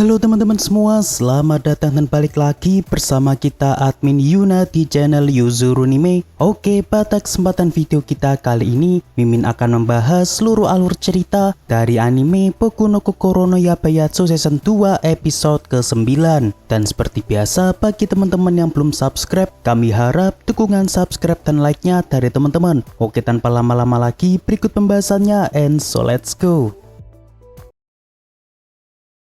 Halo teman-teman semua, selamat datang dan balik lagi bersama kita admin Yuna di channel Yuzurunime. Oke, pada kesempatan video kita kali ini, Mimin akan membahas seluruh alur cerita dari anime Boku no Kokoro no Yabayatsu Season 2 episode ke-9. Dan seperti biasa, bagi teman-teman yang belum subscribe, kami harap dukungan subscribe dan like-nya dari teman-teman. Oke, tanpa lama-lama lagi, berikut pembahasannya, and so let's go.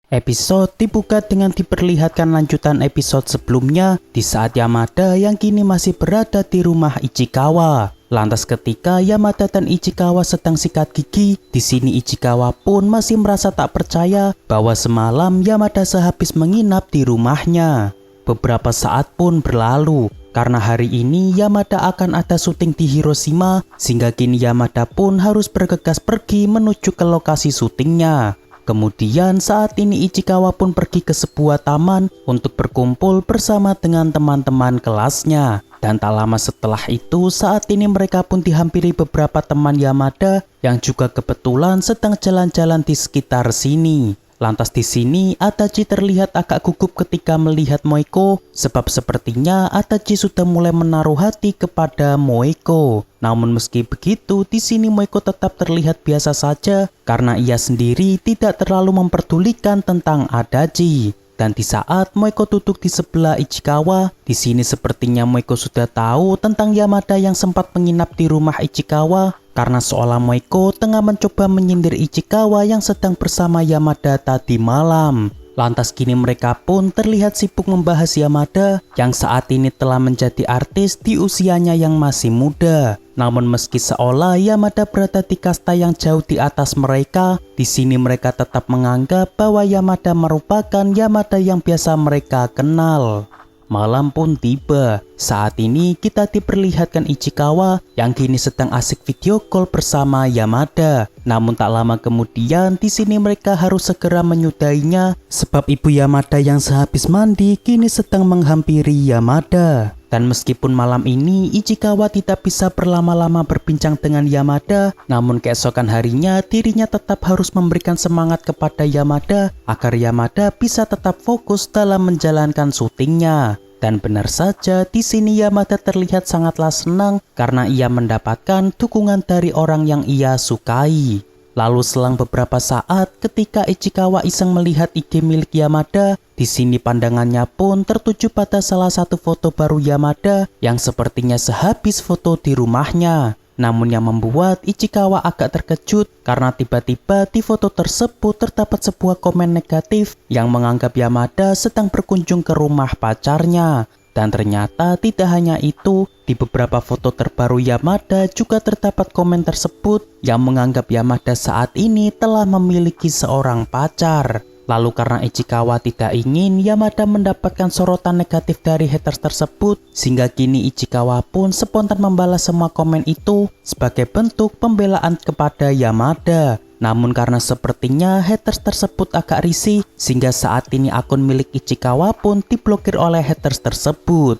Episode dibuka dengan diperlihatkan lanjutan episode sebelumnya di saat Yamada yang kini masih berada di rumah Ichikawa. Lantas ketika Yamada dan Ichikawa sedang sikat gigi, di sini Ichikawa pun masih merasa tak percaya bahwa semalam Yamada sehabis menginap di rumahnya. Beberapa saat pun berlalu. Karena hari ini Yamada akan ada syuting di Hiroshima, sehingga kini Yamada pun harus bergegas pergi menuju ke lokasi syutingnya. Kemudian saat ini Ichikawa pun pergi ke sebuah taman untuk berkumpul bersama dengan teman-teman kelasnya. Dan tak lama setelah itu, saat ini mereka pun dihampiri beberapa teman Yamada yang juga kebetulan sedang jalan-jalan di sekitar sini. Lantas di sini Adachi terlihat agak gugup ketika melihat Moeko, sebab sepertinya Adachi sudah mulai menaruh hati kepada Moeko. Namun meski begitu, di sini Moeko tetap terlihat biasa saja karena ia sendiri tidak terlalu memperdulikan tentang Adachi. Dan di saat Moeko duduk di sebelah Ichikawa, di sini sepertinya Moeko sudah tahu tentang Yamada yang sempat menginap di rumah Ichikawa. Karena seolah Moeko tengah mencoba menyindir Ichikawa yang sedang bersama Yamada tadi malam. Lantas kini mereka pun terlihat sibuk membahas Yamada yang saat ini telah menjadi artis di usianya yang masih muda. Namun meski seolah Yamada berada di kasta yang jauh di atas mereka, di sini mereka tetap menganggap bahwa Yamada merupakan Yamada yang biasa mereka kenal. Malam pun tiba. Saat ini kita diperlihatkan Ichikawa yang kini sedang asik video call bersama Yamada. Namun tak lama kemudian di sini mereka harus segera menyudahinya sebab ibu Yamada yang sehabis mandi kini sedang menghampiri Yamada. Dan meskipun malam ini Ichikawa tidak bisa berlama-lama berbincang dengan Yamada, namun keesokan harinya dirinya tetap harus memberikan semangat kepada Yamada agar Yamada bisa tetap fokus dalam menjalankan syutingnya. Dan benar saja, di sini Yamada terlihat sangatlah senang karena ia mendapatkan dukungan dari orang yang ia sukai. Lalu selang beberapa saat ketika Ichikawa iseng melihat IG milik Yamada, di sini pandangannya pun tertuju pada salah satu foto baru Yamada yang sepertinya sehabis foto di rumahnya. Namun yang membuat Ichikawa agak terkejut karena tiba-tiba di foto tersebut terdapat sebuah komen negatif yang menganggap Yamada sedang berkunjung ke rumah pacarnya. Dan ternyata tidak hanya itu, di beberapa foto terbaru Yamada juga terdapat komen tersebut yang menganggap Yamada saat ini telah memiliki seorang pacar. Lalu karena Ichikawa tidak ingin Yamada mendapatkan sorotan negatif dari haters tersebut, sehingga kini Ichikawa pun spontan membalas semua komen itu sebagai bentuk pembelaan kepada Yamada. Namun karena sepertinya haters tersebut agak risih, sehingga saat ini akun milik Ichikawa pun diblokir oleh haters tersebut.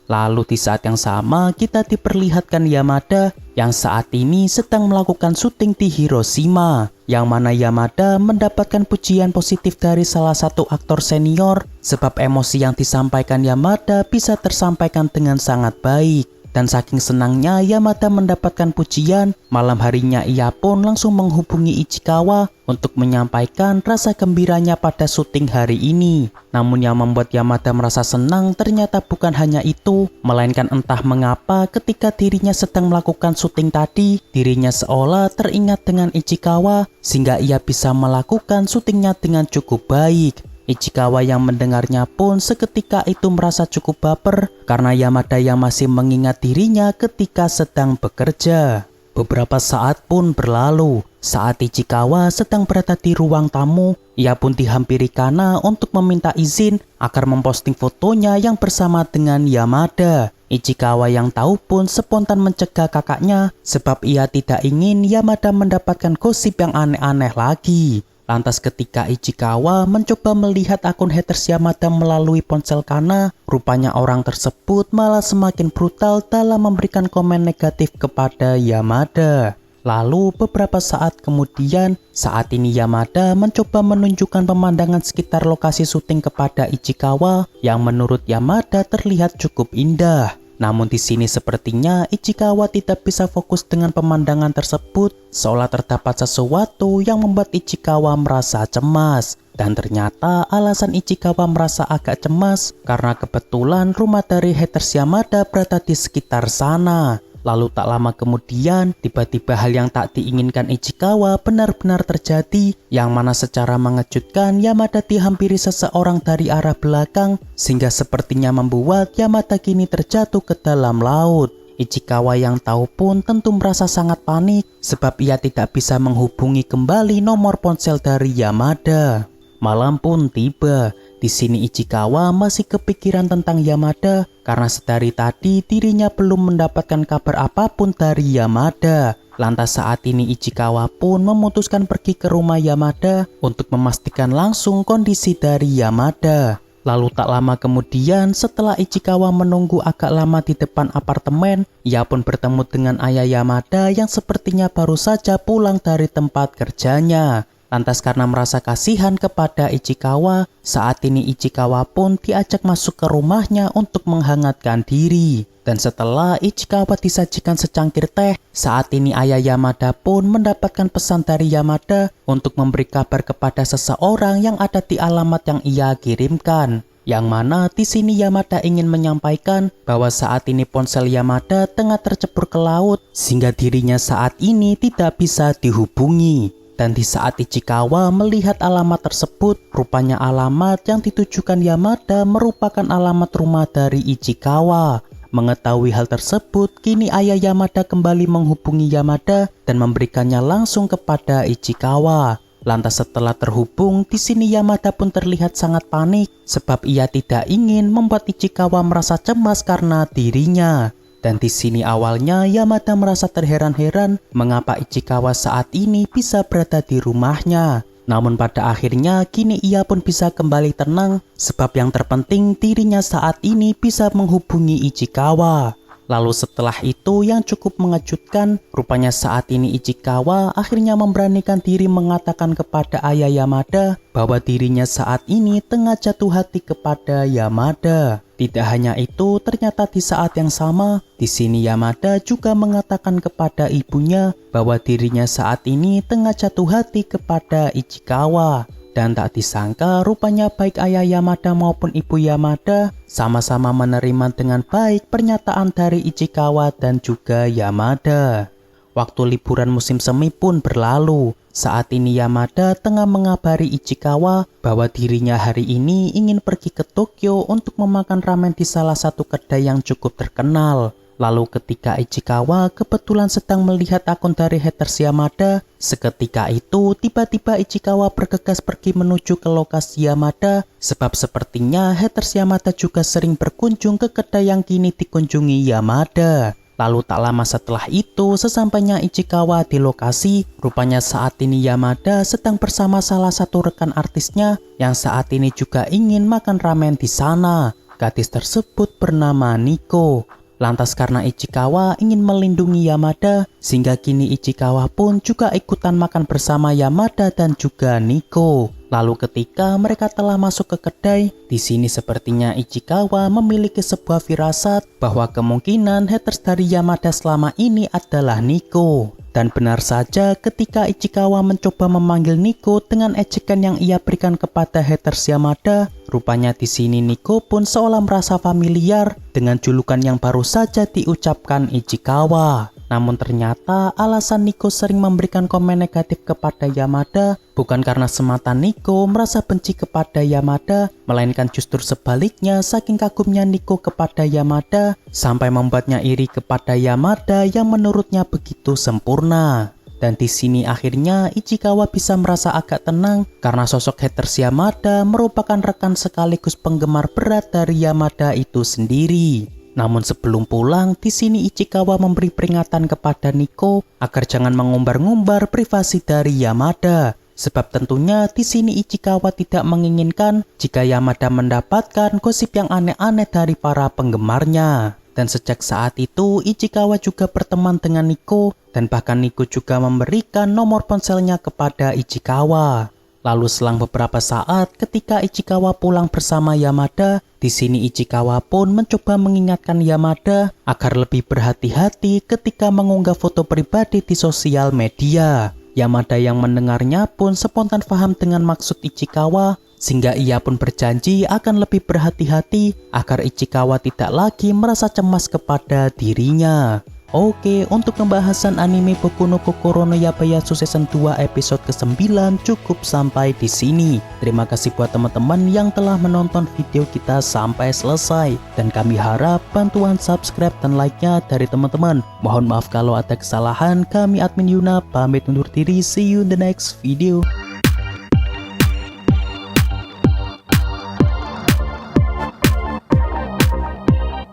Lalu di saat yang sama kita diperlihatkan Yamada yang saat ini sedang melakukan syuting di Hiroshima, yang mana Yamada mendapatkan pujian positif dari salah satu aktor senior sebab emosi yang disampaikan Yamada bisa tersampaikan dengan sangat baik. Dan saking senangnya Yamada mendapatkan pujian, malam harinya ia pun langsung menghubungi Ichikawa untuk menyampaikan rasa gembiranya pada syuting hari ini. Namun yang membuat Yamada merasa senang ternyata bukan hanya itu, melainkan entah mengapa ketika dirinya sedang melakukan syuting tadi, dirinya seolah teringat dengan Ichikawa sehingga ia bisa melakukan syutingnya dengan cukup baik. Ichikawa yang mendengarnya pun seketika itu merasa cukup baper karena Yamada yang masih mengingat dirinya ketika sedang bekerja. Beberapa saat pun berlalu. Saat Ichikawa sedang berada di ruang tamu, ia pun dihampiri Kana untuk meminta izin agar memposting fotonya yang bersama dengan Yamada. Ichikawa yang tahu pun spontan mencegah kakaknya sebab ia tidak ingin Yamada mendapatkan gosip yang aneh-aneh lagi. Lantas ketika Ichikawa mencoba melihat akun haters Yamada melalui ponsel Kana, rupanya orang tersebut malah semakin brutal dalam memberikan komen negatif kepada Yamada. Lalu beberapa saat kemudian, saat ini Yamada mencoba menunjukkan pemandangan sekitar lokasi syuting kepada Ichikawa yang menurut Yamada terlihat cukup indah. Namun di sini sepertinya Ichikawa tidak bisa fokus dengan pemandangan tersebut, seolah terdapat sesuatu yang membuat Ichikawa merasa cemas. Dan ternyata alasan Ichikawa merasa agak cemas karena kebetulan rumah dari haters Yamada berada di sekitar sana. Lalu tak lama kemudian, tiba-tiba hal yang tak diinginkan Ichikawa benar-benar terjadi, yang mana secara mengejutkan Yamada dihampiri seseorang dari arah belakang, sehingga sepertinya membuat Yamada kini terjatuh ke dalam laut. Ichikawa yang tahu pun tentu merasa sangat panik, sebab ia tidak bisa menghubungi kembali nomor ponsel dari Yamada. Malam pun tiba. Di sini Ichikawa masih kepikiran tentang Yamada karena sedari tadi dirinya belum mendapatkan kabar apapun dari Yamada. Lantas saat ini Ichikawa pun memutuskan pergi ke rumah Yamada untuk memastikan langsung kondisi dari Yamada. Lalu tak lama kemudian setelah Ichikawa menunggu agak lama di depan apartemen, ia pun bertemu dengan ayah Yamada yang sepertinya baru saja pulang dari tempat kerjanya. Lantas karena merasa kasihan kepada Ichikawa, saat ini Ichikawa pun diajak masuk ke rumahnya untuk menghangatkan diri. Dan setelah Ichikawa disajikan secangkir teh, saat ini ayah Yamada pun mendapatkan pesan dari Yamada untuk memberi kabar kepada seseorang yang ada di alamat yang ia kirimkan. Yang mana di sini Yamada ingin menyampaikan bahwa saat ini ponsel Yamada tengah tercebur ke laut, sehingga dirinya saat ini tidak bisa dihubungi. Dan di saat Ichikawa melihat alamat tersebut, rupanya alamat yang ditujukan Yamada merupakan alamat rumah dari Ichikawa. Mengetahui hal tersebut, kini ayah Yamada kembali menghubungi Yamada dan memberikannya langsung kepada Ichikawa. Lantas setelah terhubung, di sini Yamada pun terlihat sangat panik sebab ia tidak ingin membuat Ichikawa merasa cemas karena dirinya. Dan di sini awalnya Yamada merasa terheran-heran mengapa Ichikawa saat ini bisa berada di rumahnya. Namun pada akhirnya kini ia pun bisa kembali tenang sebab yang terpenting dirinya saat ini bisa menghubungi Ichikawa. Lalu setelah itu yang cukup mengejutkan, rupanya saat ini Ichikawa akhirnya memberanikan diri mengatakan kepada ayah Yamada bahwa dirinya saat ini tengah jatuh hati kepada Yamada. Tidak hanya itu, ternyata di saat yang sama, di sini Yamada juga mengatakan kepada ibunya bahwa dirinya saat ini tengah jatuh hati kepada Ichikawa. Dan tak disangka rupanya baik ayah Yamada maupun ibu Yamada sama-sama menerima dengan baik pernyataan dari Ichikawa dan juga Yamada. Waktu liburan musim semi pun berlalu. Saat ini Yamada tengah mengabari Ichikawa bahwa dirinya hari ini ingin pergi ke Tokyo untuk memakan ramen di salah satu kedai yang cukup terkenal. Lalu ketika Ichikawa kebetulan sedang melihat akun dari haters Yamada, seketika itu tiba-tiba Ichikawa bergegas pergi menuju ke lokasi Yamada sebab sepertinya haters Yamada juga sering berkunjung ke kedai yang kini dikunjungi Yamada. Lalu tak lama setelah itu, sesampainya Ichikawa di lokasi, rupanya saat ini Yamada sedang bersama salah satu rekan artisnya yang saat ini juga ingin makan ramen di sana. Gadis tersebut bernama Nico. Lantas karena Ichikawa ingin melindungi Yamada, sehingga kini Ichikawa pun juga ikutan makan bersama Yamada dan juga Nico. Lalu ketika mereka telah masuk ke kedai, di sini sepertinya Ichikawa memiliki sebuah firasat bahwa kemungkinan haters dari Yamada selama ini adalah Nico. Dan benar saja ketika Ichikawa mencoba memanggil Nico dengan ejekan yang ia berikan kepada haters Yamada, rupanya di sini Nico pun seolah merasa familiar dengan julukan yang baru saja diucapkan Ichikawa. Namun ternyata alasan Nico sering memberikan komen negatif kepada Yamada bukan karena semata Nico merasa benci kepada Yamada, melainkan justru sebaliknya saking kagumnya Nico kepada Yamada sampai membuatnya iri kepada Yamada yang menurutnya begitu sempurna. Dan di sini akhirnya Ichikawa bisa merasa agak tenang karena sosok haters Yamada merupakan rekan sekaligus penggemar berat dari Yamada itu sendiri. Namun sebelum pulang, di sini Ichikawa memberi peringatan kepada Nico agar jangan mengumbar-ngumbar privasi dari Yamada. Sebab tentunya di sini Ichikawa tidak menginginkan jika Yamada mendapatkan gosip yang aneh-aneh dari para penggemarnya. Dan sejak saat itu Ichikawa juga berteman dengan Nico dan bahkan Nico juga memberikan nomor ponselnya kepada Ichikawa. Lalu selang beberapa saat ketika Ichikawa pulang bersama Yamada, di sini Ichikawa pun mencoba mengingatkan Yamada agar lebih berhati-hati ketika mengunggah foto pribadi di sosial media. Yamada yang mendengarnya pun spontan paham dengan maksud Ichikawa, sehingga ia pun berjanji akan lebih berhati-hati agar Ichikawa tidak lagi merasa cemas kepada dirinya. Oke, untuk pembahasan anime Boku no Kokoro no Yabayasu Season 2 episode ke-9 cukup sampai di sini. Terima kasih buat teman-teman yang telah menonton video kita sampai selesai. Dan kami harap bantuan subscribe dan like-nya dari teman-teman. Mohon maaf kalau ada kesalahan, kami admin Yuna pamit undur diri, see you in the next video.